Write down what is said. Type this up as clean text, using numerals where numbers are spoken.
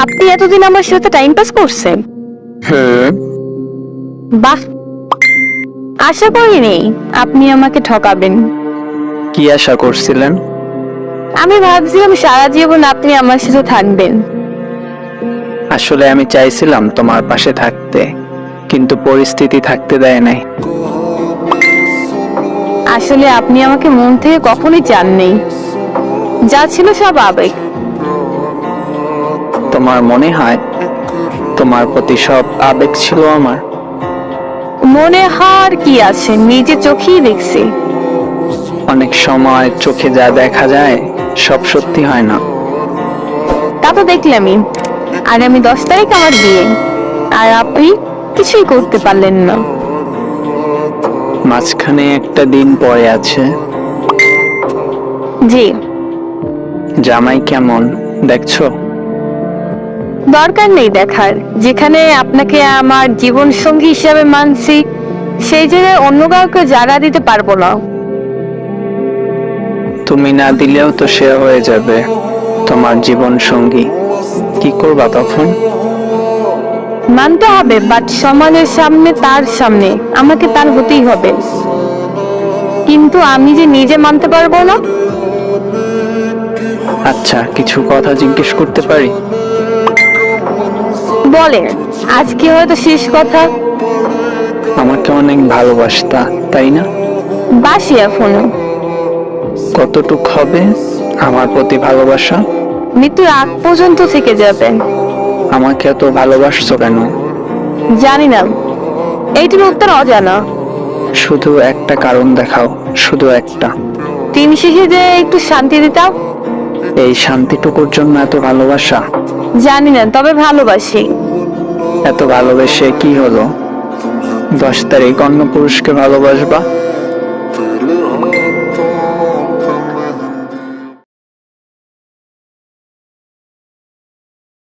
আপনি এতদিন আমার সাথে টাইম পাস করছেন? হুম। বাহ, আশা করিনি আপনি আমাকে ঠকাবেন। কি আশা করছিলেন? আমি ভাবছিলাম সারা জীবন আপনি আমার সাথে থাকবেন। আসলে আমি চাইছিলাম তোমার পাশে থাকতে, কিন্তু পরিস্থিতি থাকতে দেয় নাই। আসলে আপনি আমাকে মন থেকে কখনোই চাননি, যা ছিল সব আবেগ। তোমার মনে হয় তোমার প্রতি সব আবেগ ছিল আমার? মনে হওয়ার কি আছে, নিজে চোখেই দেখছি। অনেক সময় চোখে যা দেখা যায় সব সত্যি হয় না। তা তো দেখলামই। আগামী 10 তারিখ আমার বিয়ে, আর আপনি কিছুই করতে পারলেন না। মাঝখানে একটা দিন পড়ে আছে। জি। জামাই কেমন দেখছো? দরকার নেই দেখার। যেখানে আপনাকে আমার জীবন সঙ্গী হিসাবে মানছি, সেই জায়গায় অন্য কাউকে জায়গা দিতে পারবো না। তুমি না দিলেও তো সে হয়ে যাবে তোমার জীবন সঙ্গী। কি করবা তখন? মানতে হবে, বাট সমাজের সামনে, তার সামনে আমাকে তার হতেই হবে। কিন্তু আমি যে নিজে মানতে পারবো না। আচ্ছা, কিছু কথা জিজ্ঞেস করতে পারি? বলে, আজকে হয়তো শেষ কথা। আমাকে অনেক ভালোবাসতা, তাই না? বাসি এখনো। কতটুক হবে আমার প্রতি ভালোবাসা? মৃত্যুর আগ পর্যন্ত থেকে যাবে। আমাকে এত ভালোবাসছো কেন? জানি না, এইটার উত্তর অজানা। শুধু একটা কারণ দেখাও, শুধু একটা। দিন শেষে যে একটু শান্তি দিতাম। এই শান্তিটুকুর জন্য এত ভালোবাসা? জানি না, তবে ভালোবাসি। এত ভালোবেসে কি হলো? 10 তারিখ অন্য পুরুষকে ভালোবাসবা?